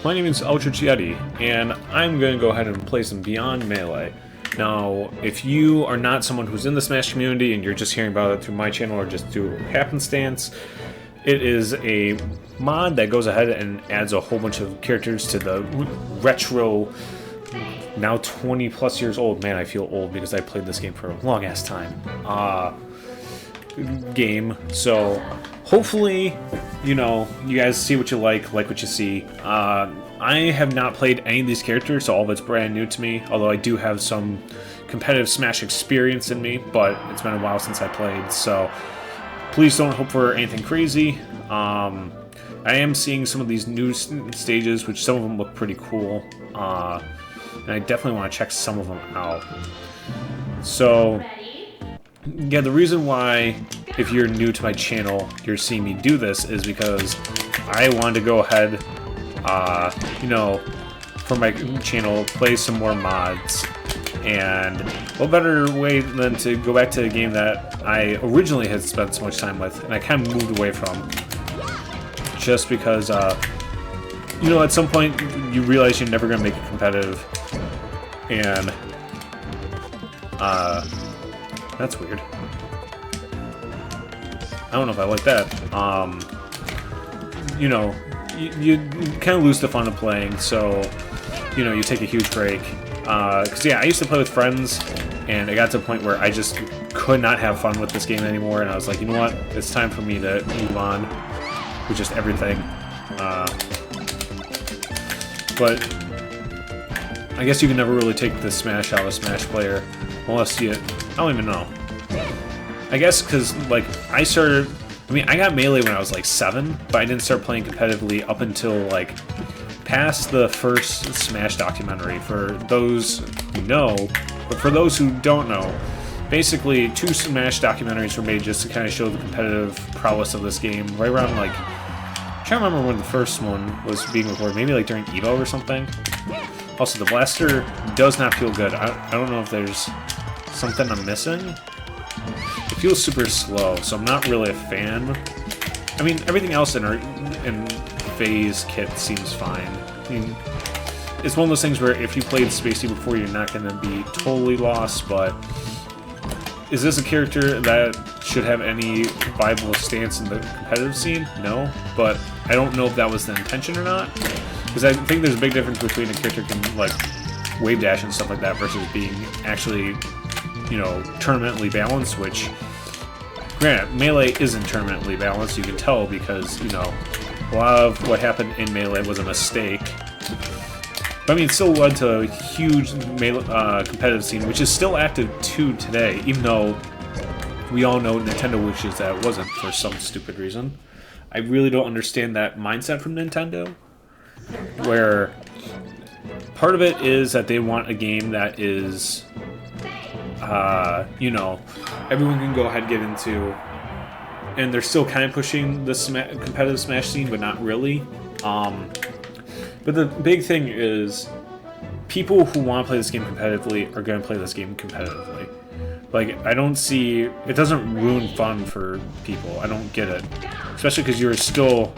My name is Ultra Yeti, and I'm going to go ahead and play some Beyond Melee. Now, if you are not someone who's in the Smash community and you're just hearing about it through my channel or just through happenstance, it is a mod that goes ahead and adds a whole bunch of characters to the retro, now 20 plus years old, man I feel old because I played this game for a long ass time, game. So hopefully, you know, you guys see what you like what you see. I have not played any of these characters, so all of it's brand new to me, although I do have some competitive Smash experience in me, but it's been a while since I played, so please don't hope for anything crazy. I am seeing some of these new stages, which some of them look pretty cool, and I definitely want to check some of them out. So yeah, the reason why, if you're new to my channel, you're seeing me do this is because I wanted to go ahead, you know, for my channel, play some more mods. And what better way than to go back to a game that I originally had spent so much time with, and I kind of moved away from. Just because, you know, at some point you realize you're never going to make it competitive. And, that's weird. I don't know if I like that. You know, you kind of lose the fun of playing, so, you know, you take a huge break. Because, yeah, I used to play with friends, and it got to a point where I just could not have fun with this game anymore, and I was like, you know what, it's time for me to move on with just everything. But I guess you can never really take the Smash out of a Smash player, unless you... I don't even know. I guess because, like, I got Melee when I was, like, 7, but I didn't start playing competitively up until, like, past the first Smash documentary. For those who know, but for those who don't know, basically 2 Smash documentaries were made just to kind of show the competitive prowess of this game, right around, like, I'm trying to remember when the first one was being recorded, maybe, like, during EVO or something. Also, the blaster does not feel good. I don't know if there's something I'm missing. It feels super slow, so I'm not really a fan. I mean, everything else in Phase kit seems fine. I mean, it's one of those things where if you played Spacey before, you're not going to be totally lost, but is this a character that should have any viable stance in the competitive scene? No, but I don't know if that was the intention or not, because I think there's a big difference between a character can, like, wave dash and stuff like that versus being actually, you know, tournamentally balanced, which, granted, Melee isn't tournamentally balanced, you can tell, because, you know, a lot of what happened in Melee was a mistake. But I mean, it still led to a huge Melee, competitive scene, which is still active to today, even though we all know Nintendo wishes that it wasn't for some stupid reason. I really don't understand that mindset from Nintendo, where part of it is that they want a game that is, you know, everyone can go ahead and get into, and they're still kind of pushing the competitive Smash scene, but not really. But the big thing is, people who want to play this game competitively are going to play this game competitively. Like, I don't see... It doesn't ruin fun for people. I don't get it. Especially because you're still,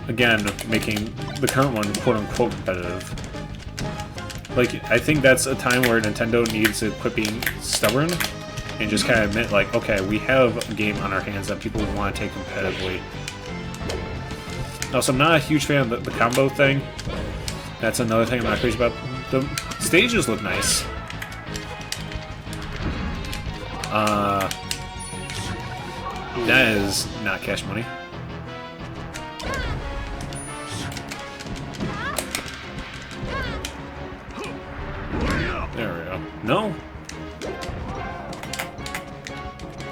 again, making the current one quote-unquote competitive. Like, I think that's a time where Nintendo needs to quit being stubborn and just kind of admit, like, okay, we have a game on our hands that people want to take competitively. Also, I'm not a huge fan of the combo thing. That's another thing I'm not crazy about. The stages look nice. That is not cash money. There we go. No?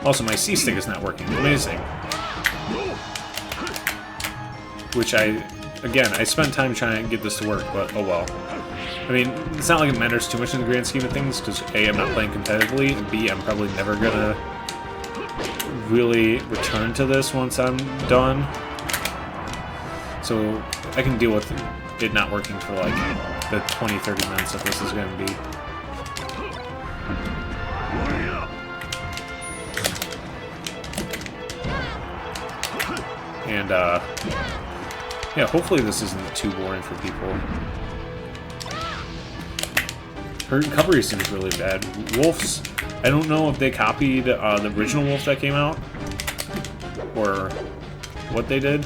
Also, my C-stick is not working. Amazing. Which I spent time trying to get this to work, but oh well. I mean, it's not like it matters too much in the grand scheme of things, because A, I'm not playing competitively, and B, I'm probably never gonna really return to this once I'm done. So I can deal with it not working for like the 20-30 minutes that this is gonna be. And Yeah, hopefully this isn't too boring for people. Her recovery seems really bad. Wolves, I don't know if they copied the original Wolf that came out, or what they did.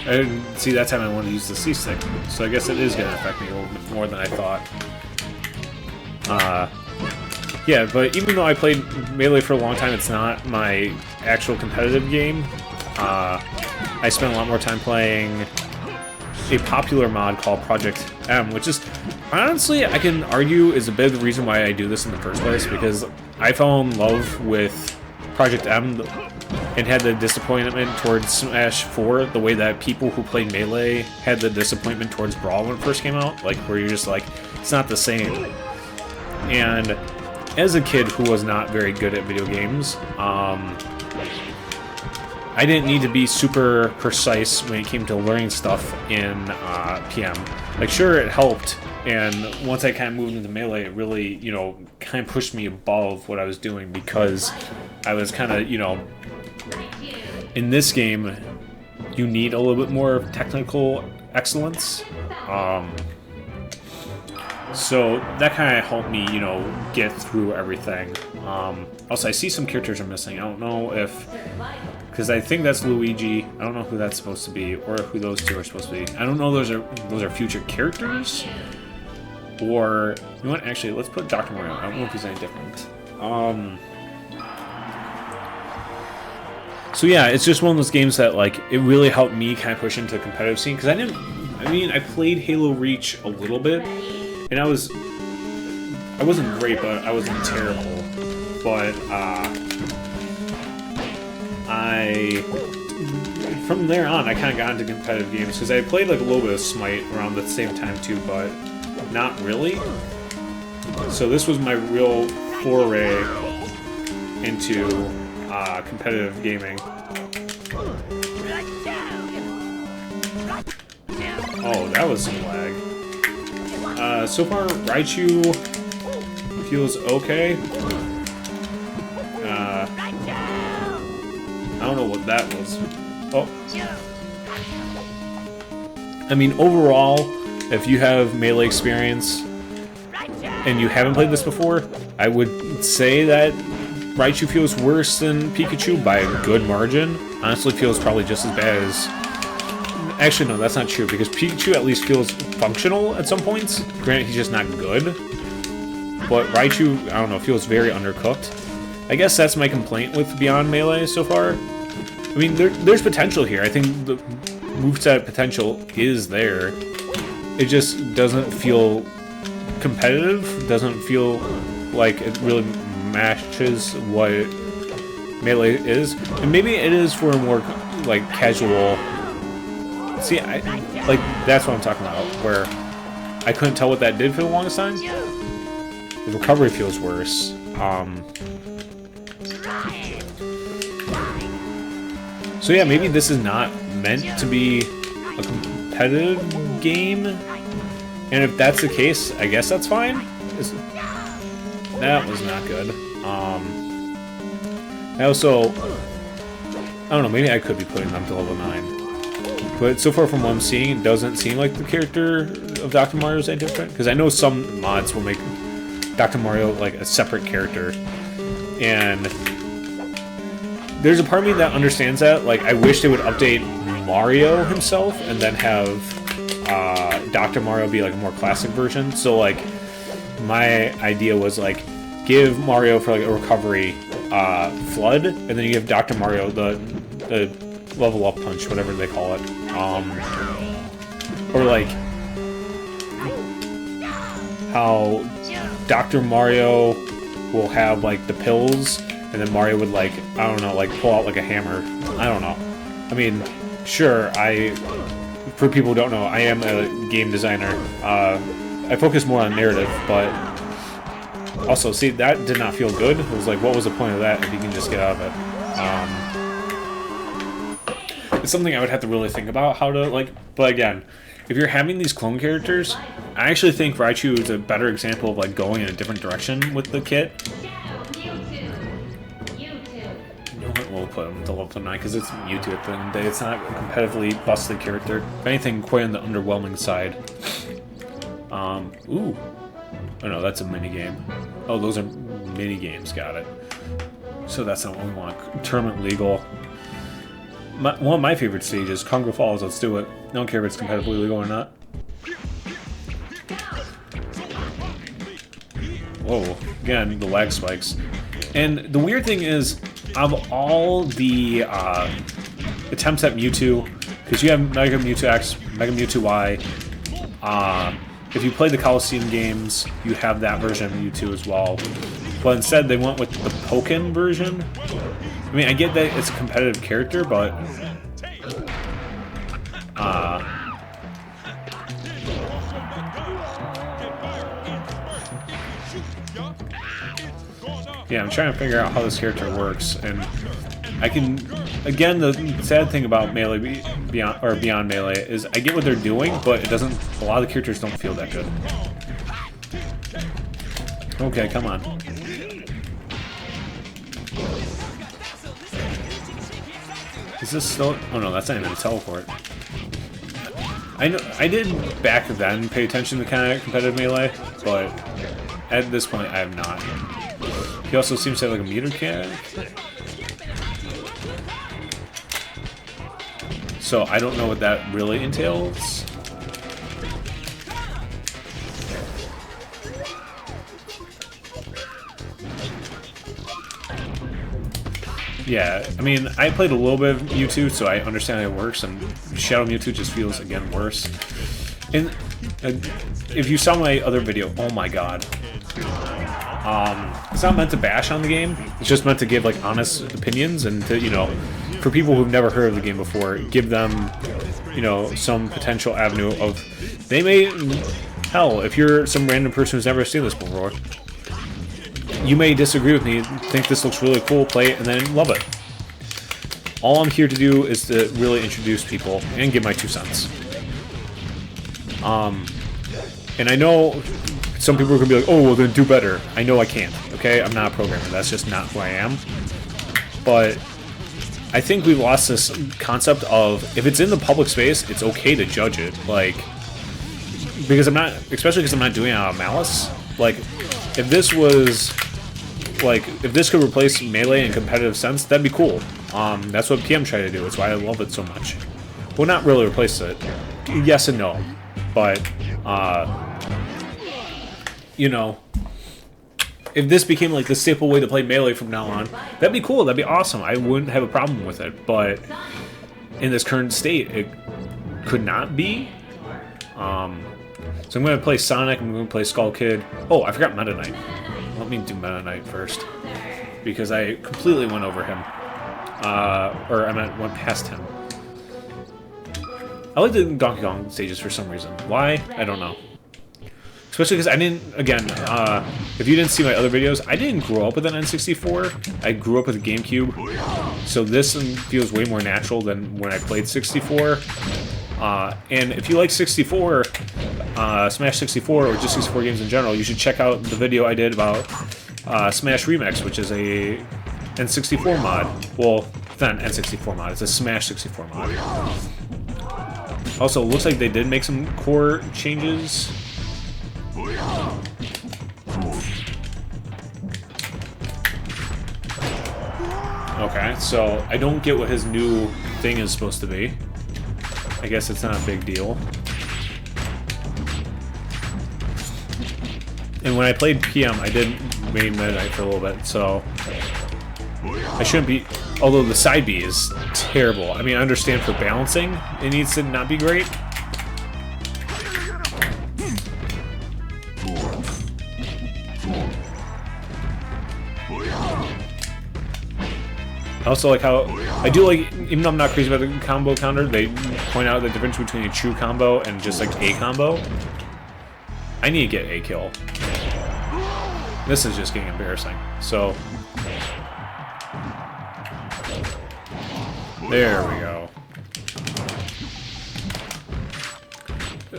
And see, that time I wanted to use the C-stick, so I guess it is going to affect me a little bit more than I thought. Yeah, but even though I played Melee for a long time, it's not my actual competitive game. I spent a lot more time playing a popular mod called Project M, which is, honestly, I can argue is a bit of the reason why I do this in the first place, because I fell in love with Project M and had the disappointment towards Smash 4 the way that people who played Melee had the disappointment towards Brawl when it first came out, like where you're just like, it's not the same. And as a kid who was not very good at video games, I didn't need to be super precise when it came to learning stuff in PM. Like, sure, it helped, and once I kind of moved into Melee, it really, you know, kind of pushed me above what I was doing, because I was kind of, you know, in this game, you need a little bit more technical excellence. So that kind of helped me, you know, get through everything. Also, I see some characters are missing. I don't know if... because I think that's Luigi. I don't know who that's supposed to be, or who those two are supposed to be. I don't know those are future characters, or... you know what? Actually, let's put Dr. Mario. I don't know if he's any different. So yeah, it's just one of those games that, like, it really helped me kind of push into the competitive scene, because I played Halo Reach a little bit, and I wasn't great, but I wasn't terrible. But, from there on, I kind of got into competitive games, because I played, like, a little bit of Smite around the same time, too, but not really. So this was my real foray into competitive gaming. Oh, that was some lag. So far, Raichu feels okay. I don't know what that was. Oh. I mean, overall, if you have Melee experience and you haven't played this before, I would say that Raichu feels worse than Pikachu by a good margin. Honestly, feels probably just as bad as... actually, no, that's not true, because Pikachu at least feels functional at some points. Granted, he's just not good. But Raichu, I don't know, feels very undercooked. I guess that's my complaint with Beyond Melee so far. I mean, there's potential here. I think the moveset potential is there. It just doesn't feel competitive. Doesn't feel like it really matches what Melee is. And maybe it is for a more, like, casual... see, like, that's what I'm talking about, where I couldn't tell what that did for the longest time. The recovery feels worse. So yeah, maybe this is not meant to be a competitive game, and if that's the case, I guess that's fine. That was not good. I also, I don't know, maybe I could be putting them to level 9. But so far from what I'm seeing, it doesn't seem like the character of Dr. Mario is any different. Because I know some mods will make Dr. Mario like a separate character. And there's a part of me that understands that. Like, I wish they would update Mario himself and then have Dr. Mario be like a more classic version. So like, my idea was like, give Mario for like a recovery Flood, and then you give Dr. Mario the level up punch, whatever they call it. Or like how Dr. Mario will have like the pills, and then Mario would like, I don't know, like pull out like a hammer. I don't know. I mean, sure, for people who don't know, I am a game designer. I focus more on narrative, but also, see, that did not feel good. It was like, what was the point of that if you can just get out of it? It's something I would have to really think about how to, like, but again, if you're having these clone characters, I actually think Raichu is a better example of, like, going in a different direction with the kit. put him to level 9 because it's Mewtwo at the end of the day. It's not a competitively busted character. If anything, quite on the underwhelming side. Ooh. Oh no, that's a mini game. Oh, those are mini games. Got it. So that's not what we want. Tournament legal. One of my favorite stages, Congo Falls. Let's do it. I don't care if it's competitively legal or not. Whoa, again, the lag spikes. And the weird thing is, of all the attempts at Mewtwo, because you have Mega Mewtwo X, Mega Mewtwo Y, if you play the Coliseum games, you have that version of Mewtwo as well. But instead, they went with the Pokken version. I mean, I get that it's a competitive character, but... yeah, I'm trying to figure out how this character works, and I can... Again, the sad thing about Melee Beyond Melee is I get what they're doing, but it doesn't... A lot of the characters don't feel that good. Okay, come on. Is this still... Oh no, that's not even a teleport. I know I did back then pay attention to kind of competitive Melee, but at this point I have not. He also seems to have like a meter cannon. So I don't know what that really entails. Yeah, I mean, I played a little bit of Mewtwo, so I understand how it works, and Shadow Mewtwo just feels, again, worse. And if you saw my other video, oh my god. It's not meant to bash on the game, it's just meant to give, like, honest opinions, and to, you know, for people who've never heard of the game before, give them, you know, some potential avenue of... They may... Hell, if you're some random person who's never seen this before, you may disagree with me, think this looks really cool, play it, and then love it. All I'm here to do is to really introduce people and give my 2 cents. And I know some people are going to be like, oh, well, then do better. I know I can't, okay? I'm not a programmer. That's just not who I am. But I think we've lost this concept of, if it's in the public space, it's okay to judge it. Like, because I'm not, especially because I'm not doing it out of malice. Like, if this was... Like, if this could replace Melee in competitive sense, that'd be cool. That's what PM tried to do. It's why I love it so much. Well, not really replace it. Yes and no. But, you know, if this became, like, the staple way to play Melee from now on, that'd be cool. That'd be awesome. I wouldn't have a problem with it. But in this current state, it could not be. So I'm going to play Sonic. I'm going to play Skull Kid. Oh, I forgot Meta Knight. Let me do Meta Knight first, because I completely went over him. Or I meant went past him. I like the Donkey Kong stages for some reason. Why? I don't know. Especially because I didn't, again, if you didn't see my other videos, I didn't grow up with an N64. I grew up with a GameCube. So this feels way more natural than when I played 64. And if you like 64, Smash 64, or just 64 games in general, you should check out the video I did about Smash Remix, which is a N64 mod. Well, it's not an N64 mod, it's a Smash 64 mod. Also, it looks like they did make some core changes. Okay, so I don't get what his new thing is supposed to be. I guess it's not a big deal. And when I played PM, I did main Meta Knight for a little bit, so I shouldn't be... Although the side B is terrible. I mean, I understand for balancing, it needs to not be great. I also like how, I do like, even though I'm not crazy about the combo counter, they point out the difference between a true combo and just like a combo. I need to get a kill. This is just getting embarrassing. So, there we go.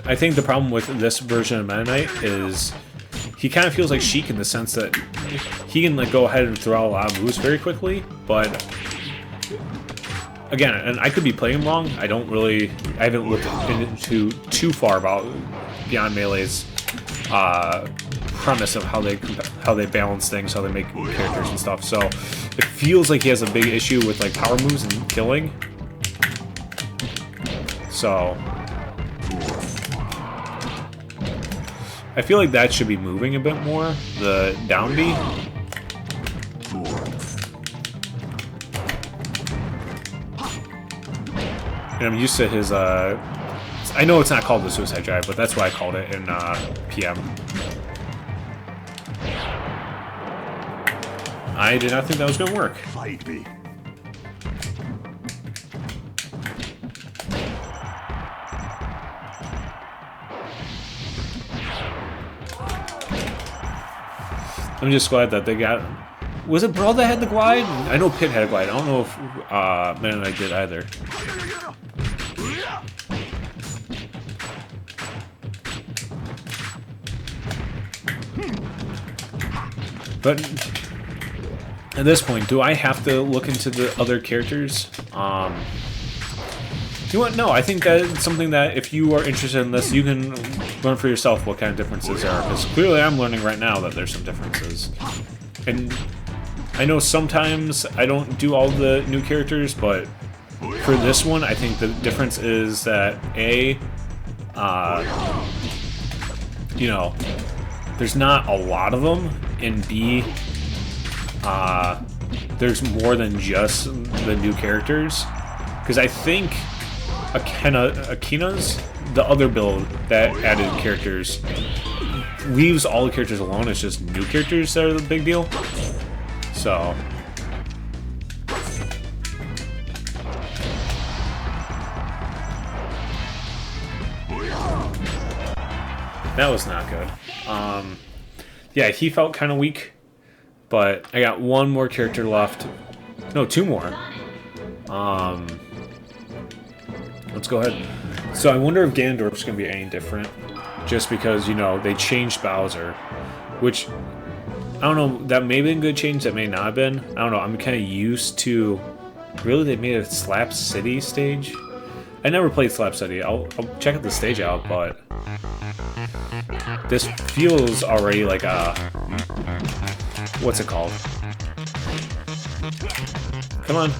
I think the problem with this version of Meta Knight is he kind of feels like Sheik in the sense that he can like go ahead and throw out a lot of moves very quickly, but again, and I could be playing wrong. I haven't looked into too far about Beyond Melee's premise of how they balance things, how they make characters and stuff. So it feels like he has a big issue with like power moves and killing. So I feel like that should be moving a bit more, the down B. And I'm used to his, I know it's not called the Suicide Drive, but that's why I called it in PM. I did not think that was going to work. Fight me. I'm just glad that they got... Was it Brawl that had the glide? I know Pit had a glide. I don't know if Meta Knight did either. But at this point, do I have to look into the other characters? You know what? No, I think that's something that if you are interested in this, you can learn for yourself what kind of differences there are. Because clearly I'm learning right now that there's some differences. And I know sometimes I don't do all the new characters, but for this one, I think the difference is that you know, there's not a lot of them, and B, there's more than just the new characters. Because I think Akina's, the other build that added characters, leaves all the characters alone. It's just new characters that are the big deal. So that was not good. Yeah, he felt kind of weak, but I got one more character left. No, two more. Let's go ahead. So I wonder if Ganondorf's going to be any different, just because, you know, they changed Bowser, which, I don't know, that may have been a good change, that may not have been. I don't know, I'm kind of used to... Really, they made a Slap City stage? I never played Slap City. I'll check out the stage out, but... This feels already like a... What's it called? Come on.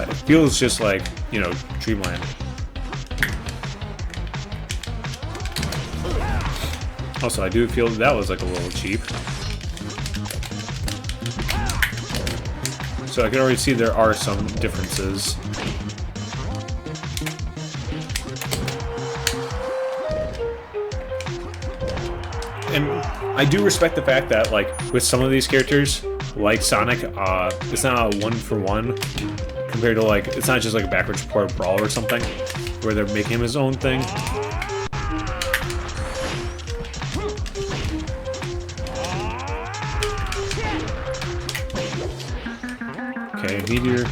It feels just like, you know, Dreamland. Also, I do feel that was like a little cheap. So I can already see there are some differences. And I do respect the fact that, like, with some of these characters, like Sonic, it's not a one-for-one compared to, like, it's not just like a backwards port Brawl or something, where they're making him his own thing. Okay, Meteor.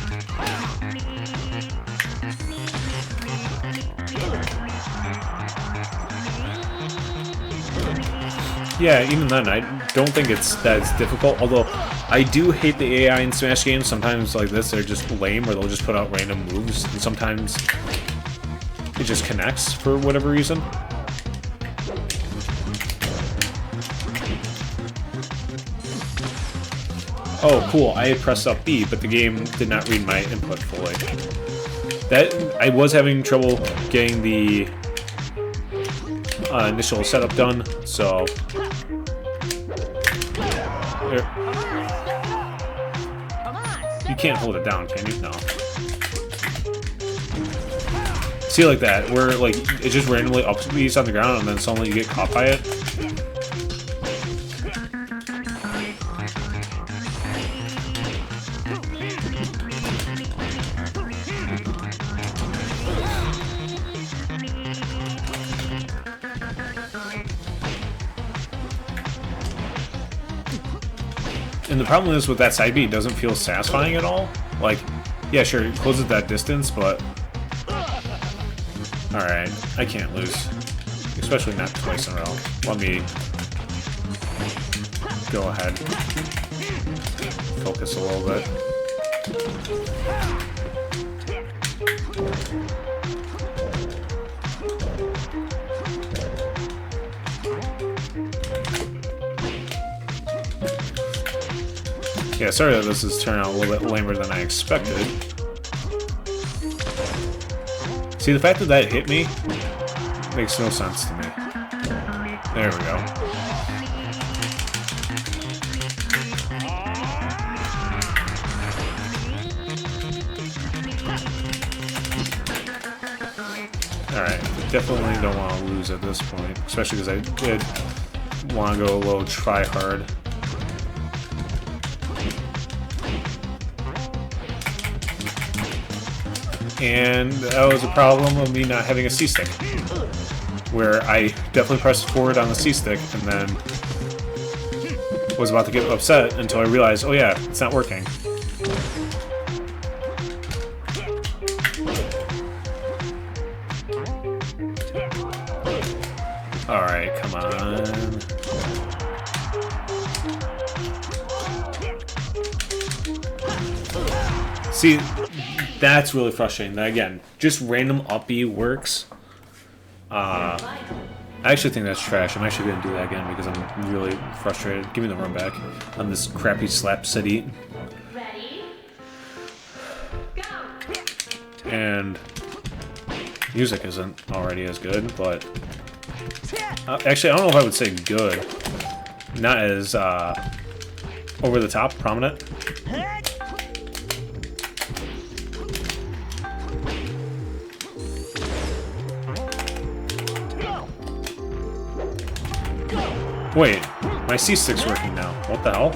Yeah, even then, I don't think it's difficult, although I do hate the AI in Smash games. Sometimes like this, they're just lame, or they'll just put out random moves, and sometimes it just connects for whatever reason. Oh, cool, I had pressed up B, but the game did not read my input fully. I was having trouble getting the initial setup done, so... You can't hold it down, can you? No. See, like that, where like it just randomly upbeats on the ground and then suddenly you get caught by it. And the problem is with that side B, it doesn't feel satisfying at all. Like, yeah, sure, it closes that distance, but Alright, I can't lose. Especially not twice in a row. Let me go ahead. Focus a little bit. Yeah, sorry that this is turning out a little bit lamer than I expected. See, the fact that that hit me makes no sense to me. There we go. Alright, definitely don't want to lose at this point, especially because I did want to go a little try-hard. And that was a problem of me not having a C-stick, where I definitely pressed forward on the C-stick and then was about to get upset until I realized, oh yeah, it's not working. Alright, come on. See, that's really frustrating. That, again, just random up B works. I actually think that's trash. I'm actually going to do that again because I'm really frustrated. Give me the run back on this crappy Slap City. Ready? Go. And music isn't already as good, but actually, I don't know if I would say good. Not as over the top, prominent. Wait, my C-stick's working now. What the hell?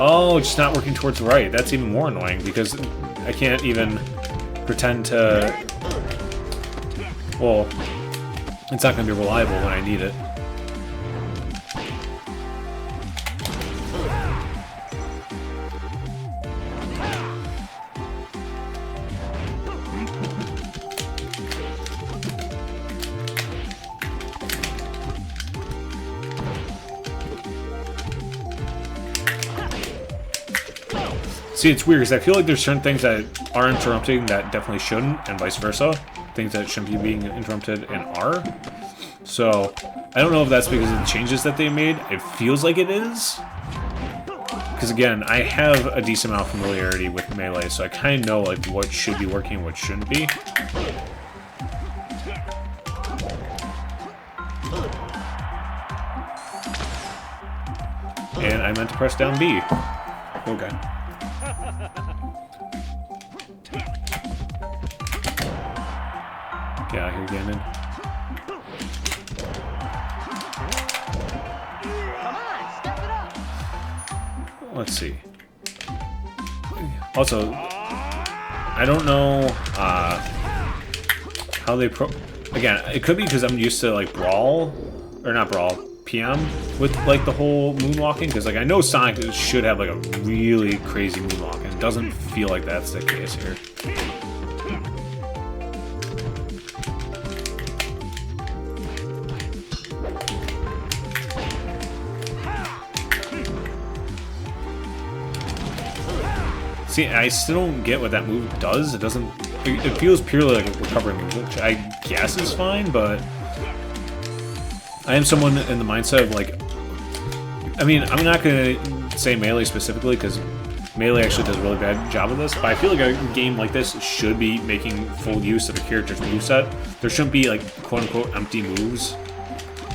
Oh, it's just not working towards the right. That's even more annoying because I can't even pretend to... Well, it's not going to be reliable when I need it. See, it's weird because I feel like there's certain things that are interrupting that definitely shouldn't, and vice versa. Things that shouldn't be being interrupted and are. So, I don't know if that's because of the changes that they made. It feels like it is. Because again, I have a decent amount of familiarity with Melee, so I kind of know like what should be working and what shouldn't be. And I meant to press down B. Okay. Get out here, Ganon. Come on, step it up. Let's see. Also, I don't know how they again, it could be because I'm used to like Brawl, or not Brawl, PM with like the whole moonwalking, because like I know Sonic should have like a really crazy moonwalk, and it doesn't feel like that's the case here. See, I still don't get what that move does. It doesn't... It feels purely like a recovery move, which I guess is fine, but... I am someone in the mindset of, like... I mean, I'm not going to say Melee specifically, because Melee actually does a really bad job of this, but I feel like a game like this should be making full use of a character's moveset. There shouldn't be, like, quote-unquote empty moves.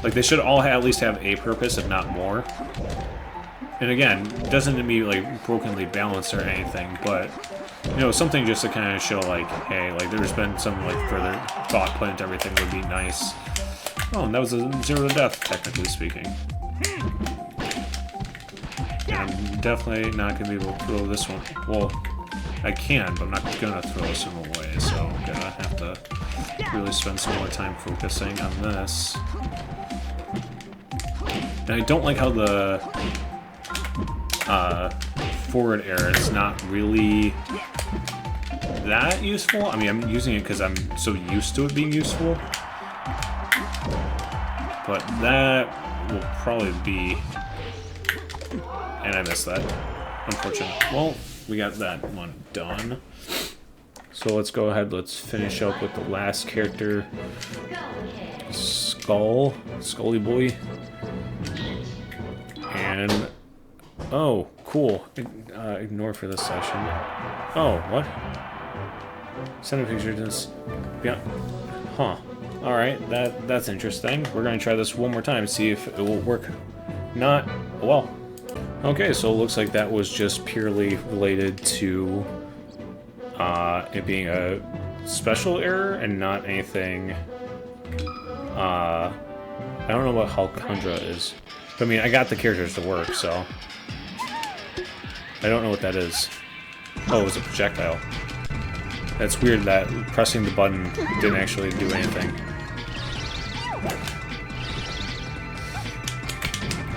Like, they should all at least have a purpose, if not more. And again, it doesn't need to be like brokenly balanced or anything, but you know, something just to kind of show like, hey, like there's been some like further thought put into everything would be nice. Oh, and that was a 0 to death, technically speaking. And I'm definitely not gonna be able to throw this one. Well, I can, but I'm not gonna throw this one away, so I'm gonna have to really spend some more time focusing on this. And I don't like how the forward air is not really that useful. I mean, I'm using it because I'm so used to it being useful. But that will probably be... And I missed that. Unfortunate. Well, we got that one done. So let's go ahead, let's finish up with the last character. Scully Boy. And... Oh, cool. Ignore for this session. Oh, what? Send a picture to this. Yeah. Huh. Alright, that's interesting. We're gonna try this one more time, see if it will work. Not... Well. Okay, so it looks like that was just purely related to it being a special error and not anything. I don't know what Halcondra is. But, I mean, I got the characters to work, so I don't know what that is. Oh, it was a projectile. That's weird that pressing the button didn't actually do anything.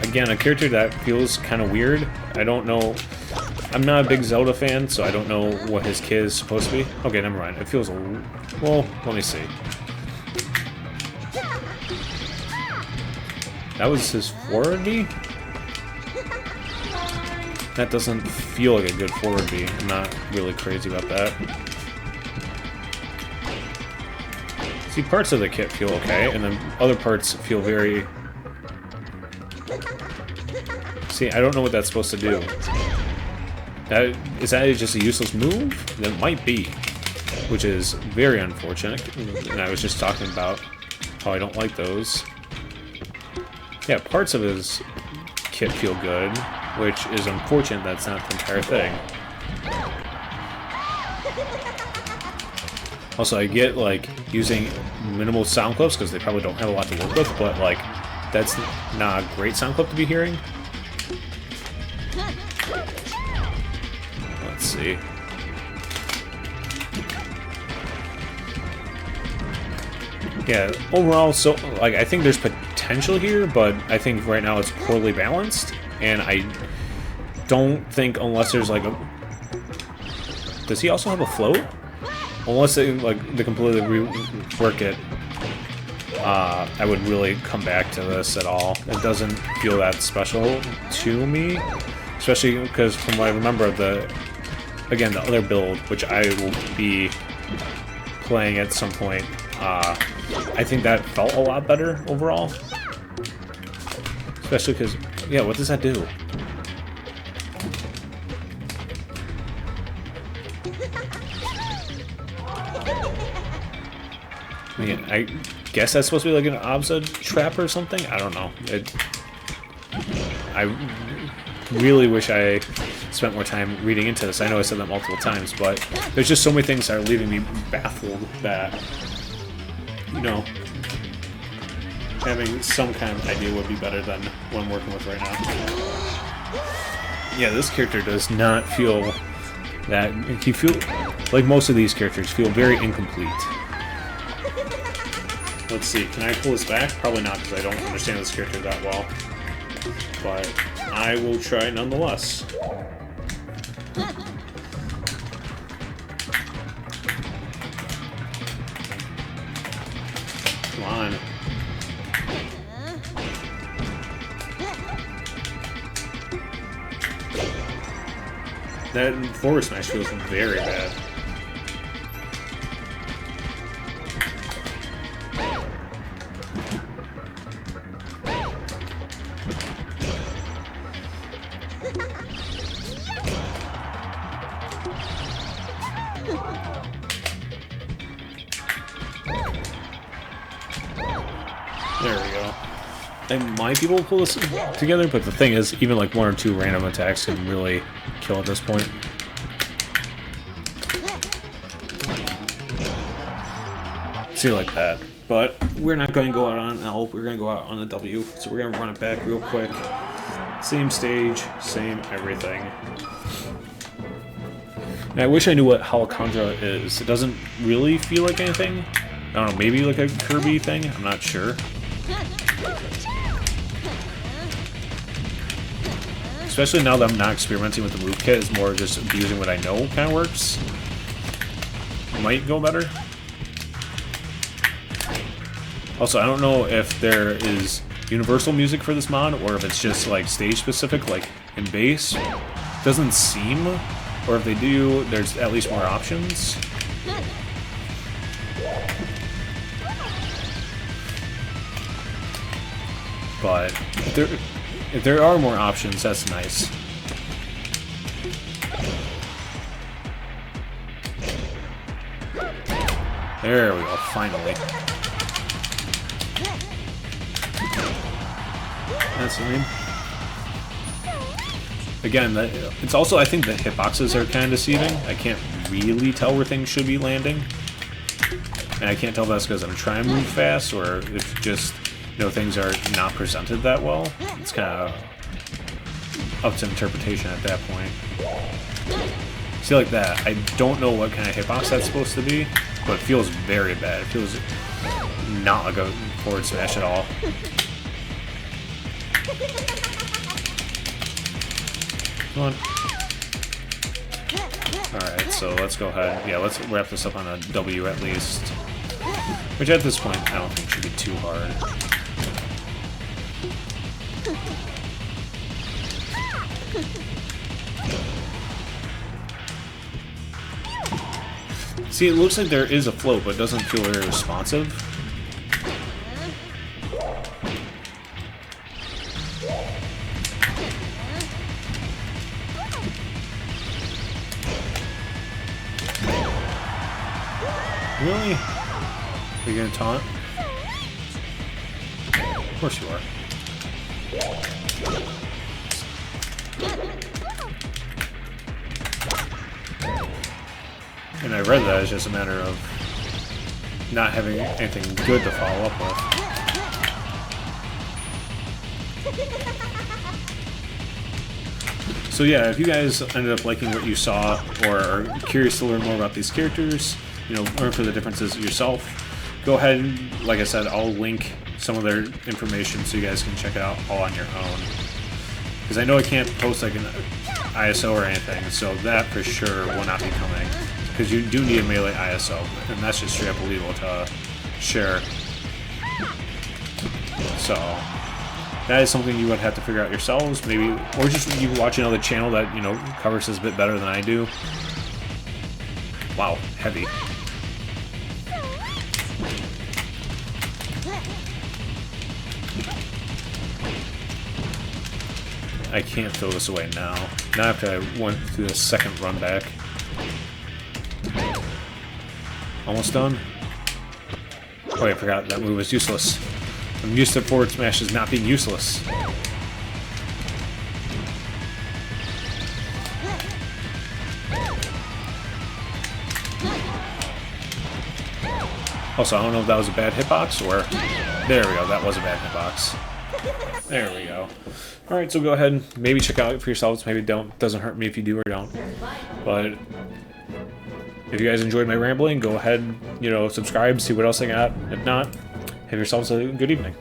Again, a character that feels kind of weird. I don't know. I'm not a big Zelda fan, so I don't know what his kid is supposed to be. Okay, never mind. It feels a... Well, let me see. That was his forward B? That doesn't feel like a good forward B. I'm not really crazy about that. See, parts of the kit feel okay, and then other parts feel very... See, I don't know what that's supposed to do. Is that just a useless move? That might be. Which is very unfortunate. And I was just talking about how I don't like those. Yeah, parts of his kit feel good, which is unfortunate that's not the entire thing. Also, I get, like, using minimal sound clips, because they probably don't have a lot to work with, but, like, that's not a great sound clip to be hearing. Let's see. Yeah, overall, so, like, I think there's potential here, but I think right now it's poorly balanced, and I don't think unless there's, like, a... Does he also have a float? Unless they, like, they completely rework it, I would really come back to this at all. It doesn't feel that special to me, especially because from what I remember of the, again, the other build, which I will be playing at some point, I think that felt a lot better overall. Especially because, yeah, what does that do? I mean, I guess that's supposed to be like an Abza trap or something? I don't know. I really wish I spent more time reading into this. I know I said that multiple times, but there's just so many things that are leaving me baffled that, you know, having some kind of idea would be better than what I'm working with right now. Yeah, this character does not feel that... He feel like most of these characters feel very incomplete. Let's see, can I pull this back? Probably not, because I don't understand this character that well. But I will try nonetheless. Come on. That forward smash feels very bad. There we go. I might be able to pull this together, but the thing is, even like one or two random attacks can really kill at this point. See, like that. But we're not going to go out on an L, we're going to go out on a W. So we're going to run it back real quick. Same stage, same everything. And I wish I knew what Halcondra is. It doesn't really feel like anything. I don't know, maybe like a Kirby thing? I'm not sure. Especially now that I'm not experimenting with the move kit, it's more just using what I know kind of works. might go better. Also, I don't know if there is universal music for this mod, or if it's just like stage specific, like in bass. Doesn't seem, or if they do, there's at least more options. But if there are more options, that's nice. There we go, finally. That's the name. Again, it's also, I think the hitboxes are kind of deceiving. I can't really tell where things should be landing. And I can't tell if that's because I'm trying to move fast, or if just, you know, things are not presented that well. It's kind of up to interpretation at that point. See, like that, I don't know what kind of hitbox that's supposed to be, but it feels very bad. It feels not like a forward smash at all. Come on. Alright, so let's go ahead. Yeah, let's wrap this up on a W at least. Which at this point, I don't think should be too hard. See, it looks like there is a float, but it doesn't feel very responsive. Really? Are you gonna taunt? Of course you are. And I read that it's just a matter of not having anything good to follow up with. So yeah, if you guys ended up liking what you saw, or are curious to learn more about these characters, you know, learn for the differences yourself, go ahead and, like I said, I'll link some of their information so you guys can check it out all on your own. Because I know I can't post like an ISO or anything, so that for sure will not be coming. Because you do need a Melee ISO, and that's just straight up illegal to share. So that is something you would have to figure out yourselves, maybe, or just you watch another channel that, you know, covers this a bit better than I do. Wow, heavy. I can't throw this away now. Not after I went through the second run back. Almost done. Oh, I forgot that move was useless. I'm used to forward smashes not being useless. Also, I don't know if that was a bad hitbox or... There we go, that was a bad hitbox. There we go. Alright, so go ahead and maybe check out for yourselves. Maybe don't. Doesn't hurt me if you do or don't. But if you guys enjoyed my rambling, go ahead and, you know, subscribe, see what else I got. If not, have yourselves a good evening.